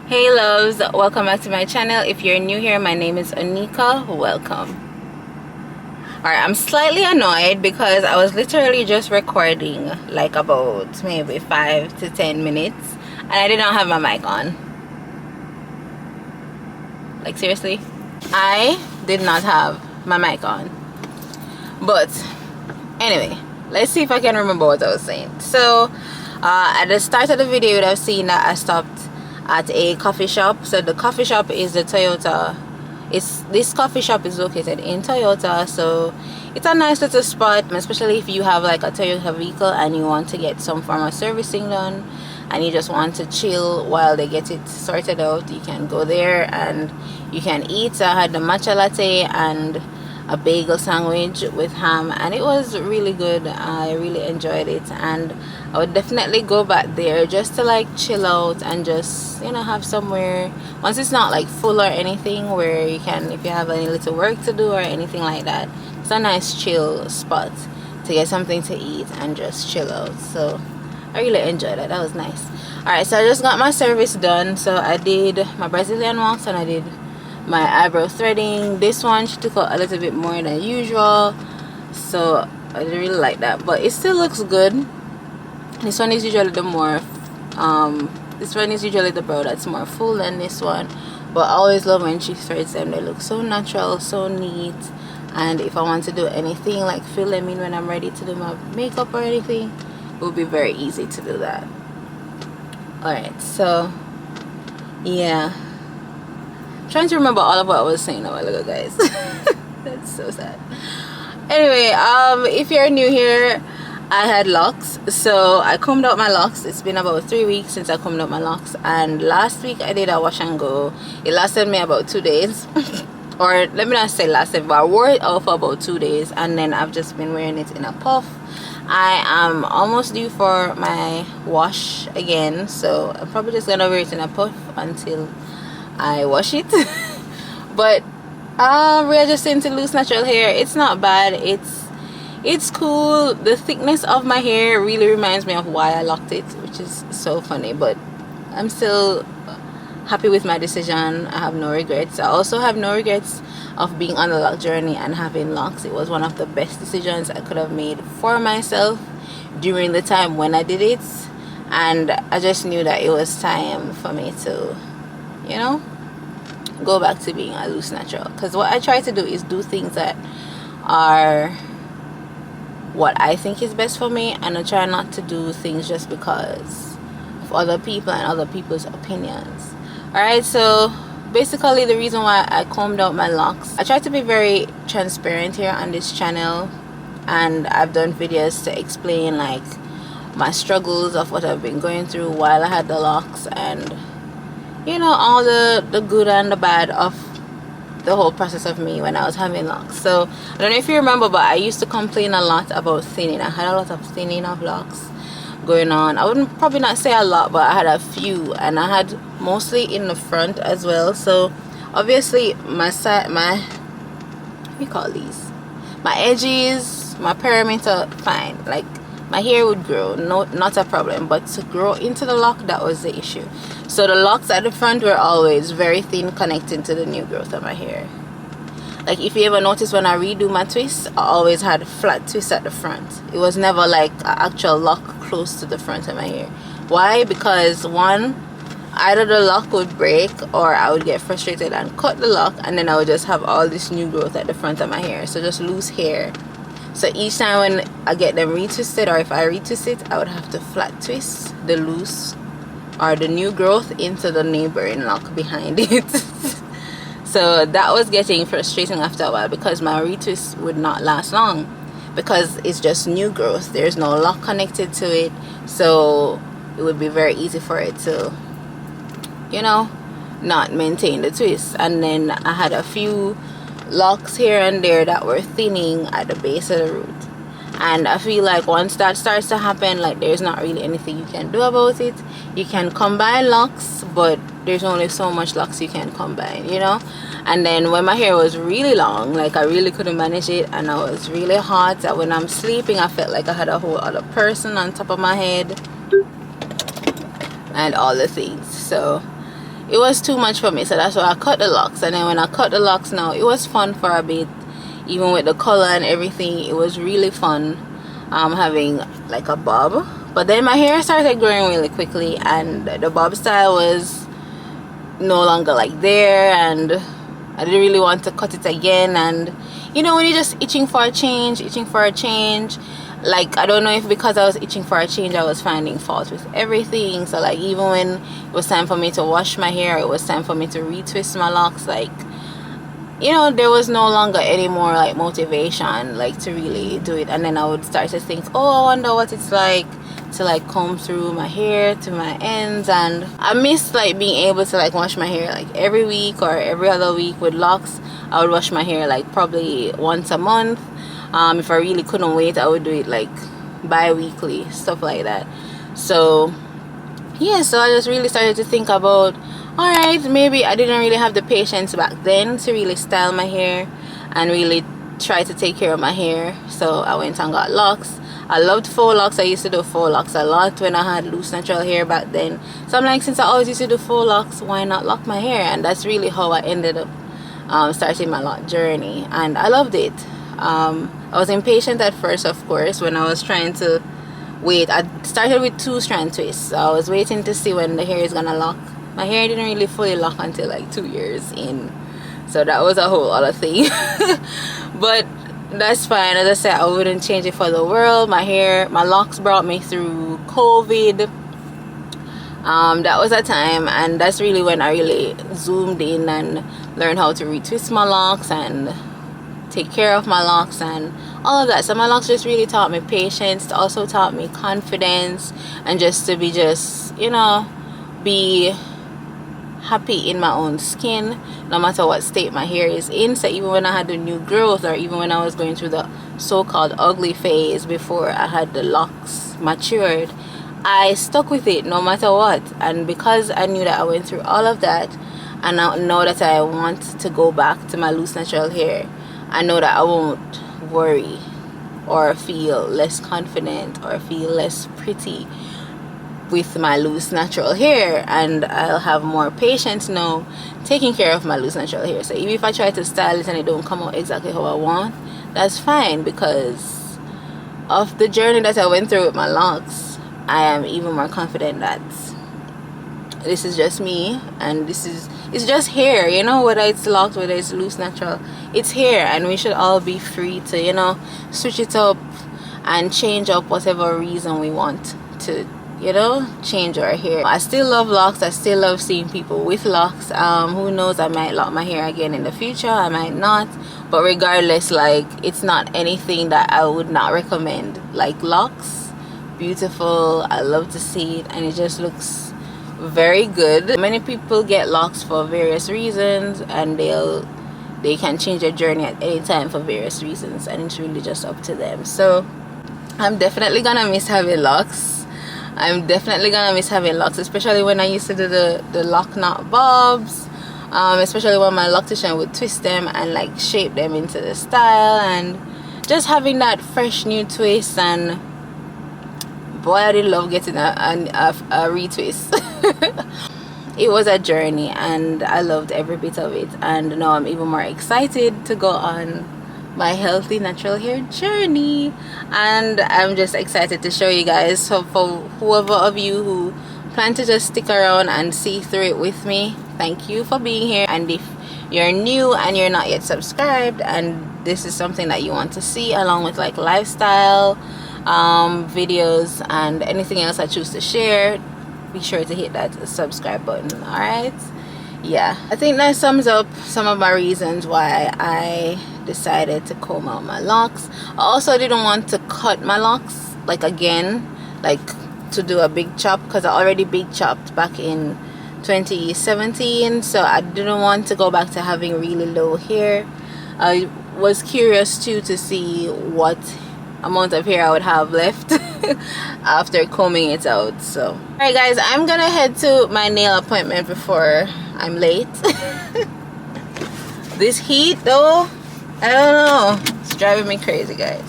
Hey loves, welcome back to my channel. If you're new here, my name is Anika. Welcome. Alright, I'm slightly annoyed because I was literally just recording like about maybe 5 to 10 minutes and I did not have my mic on. Like seriously, I did not have my mic on. But anyway, let's see if I can remember what I was saying. So at the start of the video, you would have seen that I stopped at a coffee shop. So the coffee shop is the Toyota. This coffee shop is located in Toyota, so it's a nice little spot, especially if you have like a Toyota vehicle and you want to get some form of servicing done and you just want to chill while they get it sorted out. You can go there and you can eat. So I had the matcha latte and a bagel sandwich with ham and it was really good. I really enjoyed it and I would definitely go back there just to like chill out and just, you know, have somewhere once it's not like full or anything, where you can, if you have any little work to do or anything like that, it's a nice chill spot to get something to eat and just chill out. So I really enjoyed it. That was nice. Alright, so I just got my service done. So I did my Brazilian wax and I did my eyebrow threading. This one she took out a little bit more than usual, so I really like that, but it still looks good. This one is usually the more this one is usually the brow that's more full than this one, but I always love when she threads them. They look so natural, so neat. And if I want to do anything like fill them in when I'm ready to do my makeup or anything, it will be very easy to do that. Alright, so yeah, trying to remember all of what I was saying a while ago, guys. That's so sad. Anyway, if you're new here, I had locks, so I combed out my locks. It's been about 3 weeks since I combed out my locks, and last week I did a wash and go. It lasted me about 2 days. Or let me not say lasted, but I wore it off for about 2 days and then I've just been wearing it in a puff. I am almost due for my wash again, so I'm probably just gonna wear it in a puff until I wash it. But readjusting to loose natural hair, it's not bad. It's cool. The thickness of my hair really reminds me of why I locked it, which is so funny, but I'm still happy with my decision. I have no regrets. I also have no regrets of being on the lock journey and having locks. It was one of the best decisions I could have made for myself during the time when I did it, and I just knew that it was time for me to, you know, go back to being a loose natural. Because what I try to do is do things that are what I think is best for me, and I try not to do things just because of other people and other people's opinions. Alright, so basically the reason why I combed out my locks, I try to be very transparent here on this channel, and I've done videos to explain like my struggles of what I've been going through while I had the locks, and you know, all the good and the bad of the whole process of me when I was having locks. So I don't know if you remember, but I used to complain a lot about thinning. I had a lot of thinning of locks going on. I wouldn't probably not say a lot, but I had a few, and I had mostly in the front as well. So obviously my side, what do you call these, my edges, my perimeter, fine, like my hair would grow, no, not a problem, but to grow into the lock, that was the issue. So the locks at the front were always very thin, connecting to the new growth of my hair. Like if you ever notice, when I redo my twists, I always had flat twists at the front. It was never like an actual lock close to the front of my hair. Why? Because one, either the lock would break or I would get frustrated and cut the lock, and then I would just have all this new growth at the front of my hair. So just loose hair. So each time when I get them retwisted, or if I retwist it, I would have to flat twist the loose or the new growth into the neighboring lock behind it. So that was getting frustrating after a while, because my retwist would not last long because it's just new growth. There's no lock connected to it, so it would be very easy for it to, you know, not maintain the twist. And then I had a few locks here and there that were thinning at the base of the root, and I feel like once that starts to happen, like there's not really anything you can do about it. You can combine locks, but there's only so much locks you can combine, you know. And then when my hair was really long, like I really couldn't manage it, and I was really hot, that when I'm sleeping I felt like I had a whole other person on top of my head and all the things. So it was too much for me, so that's why I cut the locks. And then when I cut the locks now, it was fun for a bit, even with the color and everything. It was really fun having like a bob. But then my hair started growing really quickly, and the bob style was no longer like there, and I didn't really want to cut it again. And you know, when you're just itching for a change, like I don't know if because I was itching for a change, I was finding fault with everything. So like even when it was time for me to wash my hair, it was time for me to retwist my locks, like, you know, there was no longer any more like motivation like to really do it. And then I would start to think, oh, I wonder what it's like to like comb through my hair to my ends. And I miss like being able to like wash my hair like every week or every other week. With locks, I would wash my hair like probably once a month. If I really couldn't wait, I would do it like bi-weekly, stuff like that. So yeah, so I just really started to think about, all right, maybe I didn't really have the patience back then to really style my hair and really try to take care of my hair. So I went and got locks. I loved faux locks. I used to do faux locks a lot when I had loose natural hair back then. So I'm like, since I always used to do faux locks, why not lock my hair? And that's really how I ended up starting my lock journey, and I loved it. I was impatient at first, of course, when I was trying to wait. I started with 2-strand twists. So I was waiting to see when the hair is gonna lock. My hair didn't really fully lock until like 2 years in, so that was a whole other thing. But that's fine. As I said, I wouldn't change it for the world. My locks brought me through COVID. That was a time, and that's really when I really zoomed in and learned how to retwist my locks and take care of my locks and all of that. So my locks just really taught me patience. It also taught me confidence, and just to be you know, be happy in my own skin no matter what state my hair is in. So even when I had the new growth, or even when I was going through the so-called ugly phase before I had the locks matured, I stuck with it no matter what. And because I knew that I went through all of that, and now know that I want to go back to my loose natural hair, I know that I won't worry or feel less confident or feel less pretty with my loose natural hair, and I'll have more patience now taking care of my loose natural hair. So even if I try to style it and it don't come out exactly how I want, that's fine, because of the journey that I went through with my locks. I am even more confident that this is just me, and it's just hair, you know, whether it's locked, whether it's loose natural, it's hair, and we should all be free to, you know, switch it up and change up whatever reason we want to, you know, change our hair. I still love locks. I still love seeing people with locks. Who knows, I might lock my hair again in the future, I might not, but regardless, like, it's not anything that I would not recommend. Like, locks, beautiful, I love to see it, and it just looks very good. Many people get locks for various reasons, and they can change their journey at any time for various reasons, and it's really just up to them. So I'm definitely gonna miss having locks. I'm definitely gonna miss having locks, especially when I used to do the lock knot bobs, especially when my loctician would twist them and like shape them into the style, and just having that fresh new twist. And boy, I did love getting a retwist. It was a journey, and I loved every bit of it, and now I'm even more excited to go on my healthy natural hair journey, and I'm just excited to show you guys. So for whoever of you who plan to just stick around and see through it with me, thank you for being here. And if you're new and you're not yet subscribed, and this is something that you want to see along with like lifestyle videos and anything else I choose to share, be sure to hit that subscribe button. All right, yeah, I think that sums up some of my reasons why I decided to comb out my locks. I also didn't want to cut my locks like again, like to do a big chop, because I already big chopped back in 2017, so I didn't want to go back to having really low hair. I was curious too to see what amount of hair I would have left after combing it out. So alright guys, I'm gonna head to my nail appointment before I'm late. This heat though, I don't know, it's driving me crazy guys,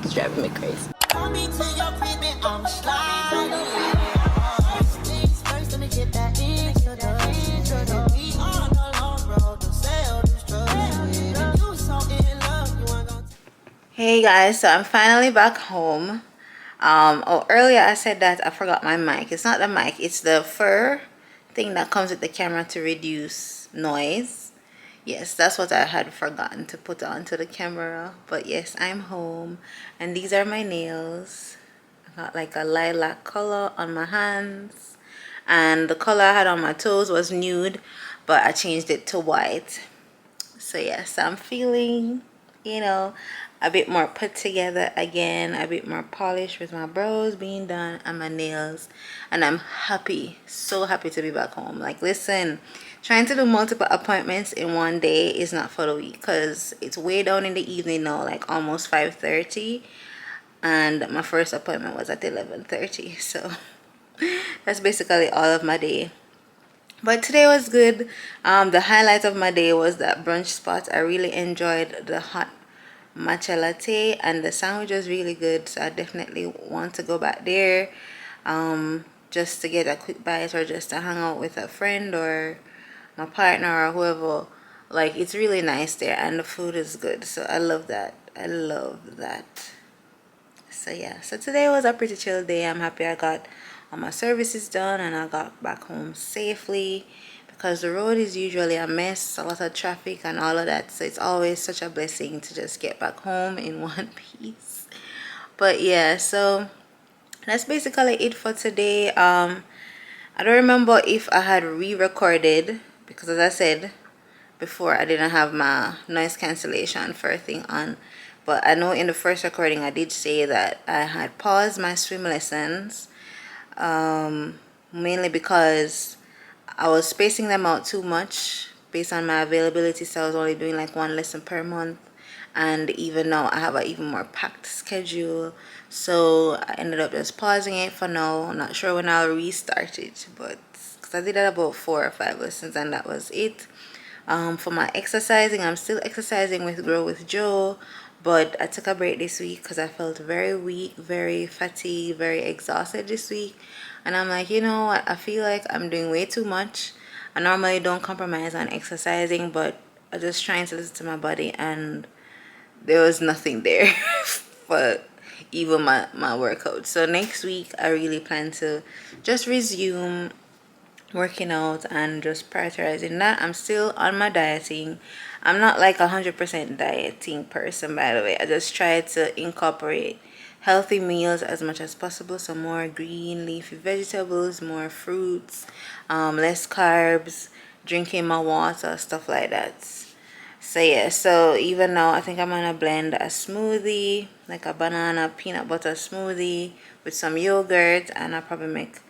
it's driving me crazy. Hey guys, so I'm finally back home. Oh, earlier I said that I forgot my mic. It's not the mic, it's the fur thing that comes with the camera to reduce noise. Yes, that's what I had forgotten to put onto the camera. But yes, I'm home and these are my nails. I got like a lilac color on my hands, and the color I had on my toes was nude, but I changed it to white. So yes, I'm feeling, you know, a bit more put together again, a bit more polished with my brows being done and my nails, and I'm happy, so happy to be back home. Like listen, trying to do multiple appointments in one day is not for the week, because it's way down in the evening now, like almost 5:30, and my first appointment was at 11:30. So that's basically all of my day. But today was good. The highlight of my day was that brunch spot. I really enjoyed the hot matcha latte, and the sandwich was really good, so I definitely want to go back there, just to get a quick bite or just to hang out with a friend or my partner or whoever. Like it's really nice there, and the food is good, so I love that. I love that. So yeah, so today was a pretty chill day. I'm happy I got all my services done and I got back home safely, because the road is usually a mess, a lot of traffic and all of that, so it's always such a blessing to just get back home in one piece. But yeah, so that's basically it for today. I don't remember if I had re-recorded, because as I said before, I didn't have my noise cancellation for a thing on, but I know in the first recording I did say that I had paused my swim lessons, mainly because I was spacing them out too much based on my availability, so I was only doing like one lesson per month, and even now I have an even more packed schedule, so I ended up just pausing it for now. I'm not sure when I'll restart it, but because I did that about 4 or 5 lessons and that was it. For my exercising, I'm still exercising with Grow with Joe, but I took a break this week because I felt very weak, very fatigued, very exhausted this week, and I'm like, you know what, I feel like I'm doing way too much. I normally don't compromise on exercising, but I'm just trying to listen to my body, and there was nothing there for even my workout. So next week I really plan to just resume working out and just prioritizing that. I'm still on my dieting. I'm not like 100% dieting person, by the way. I just try to incorporate healthy meals as much as possible, so more green leafy vegetables, more fruits, less carbs, drinking my water, stuff like that. So yeah, so even now I think I'm gonna blend a smoothie, like a banana peanut butter smoothie with some yogurt, and I'll probably make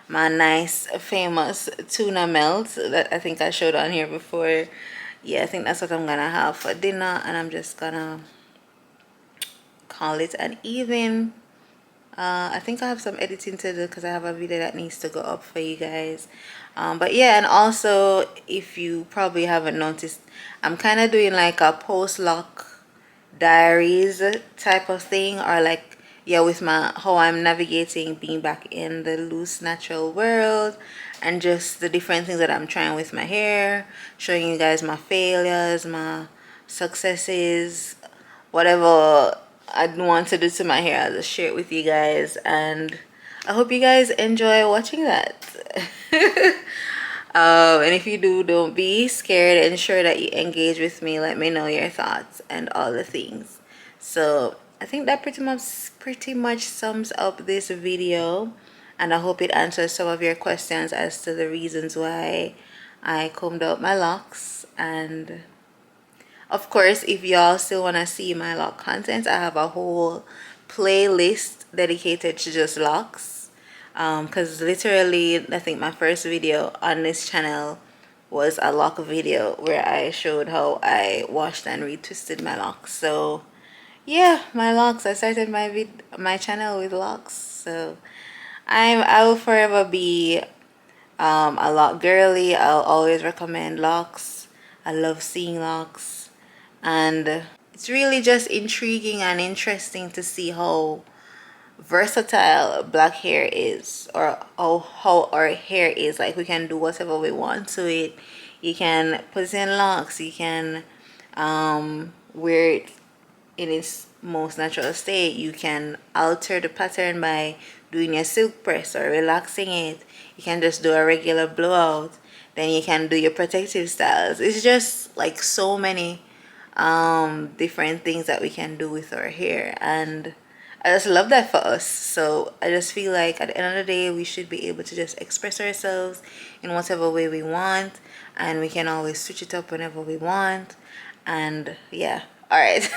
my nice famous tuna melt that I think I showed on here before. Yeah, I think that's what I'm gonna have for dinner, and I'm just gonna call it an evening. I think I have some editing to do because I have a video that needs to go up for you guys. But yeah, and also if you probably haven't noticed, I'm kind of doing like a post-loc diaries type of thing, or like, yeah, with my how I'm navigating being back in the loose natural world, and just the different things that I'm trying with my hair, showing you guys my failures, my successes, whatever I want to do to my hair. I'll just share it with you guys, and I hope you guys enjoy watching that. And if you do, don't be scared, and ensure that you engage with me. Let me know your thoughts and all the things. So I think that pretty much sums up this video, and I hope it answers some of your questions as to the reasons why I combed out my locks. And of course, if y'all still want to see my lock content, I have a whole playlist dedicated to just locks, because literally I think my first video on this channel was a lock video where I showed how I washed and retwisted my locks. So yeah, my locks. I started my channel with locks, so I will forever be a lock girly. I'll always recommend locks. I love seeing locks, and it's really just intriguing and interesting to see how versatile black hair is, or how our hair is. Like, we can do whatever we want to it. You can put it in locks, you can wear it in its most natural state, you can alter the pattern by doing a silk press or relaxing it, you can just do a regular blowout, then you can do your protective styles. It's just like so many different things that we can do with our hair, and I just love that for us. So I just feel like at the end of the day, we should be able to just express ourselves in whatever way we want, and we can always switch it up whenever we want. And yeah, all right.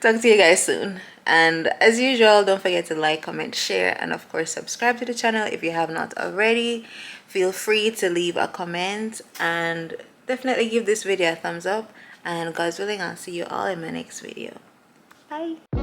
Talk to you guys soon, and as usual, don't forget to like, comment, share, and of course subscribe to the channel if you have not already. Feel free to leave a comment, and definitely give this video a thumbs up, and God's willing, I'll see you all in my next video. Bye.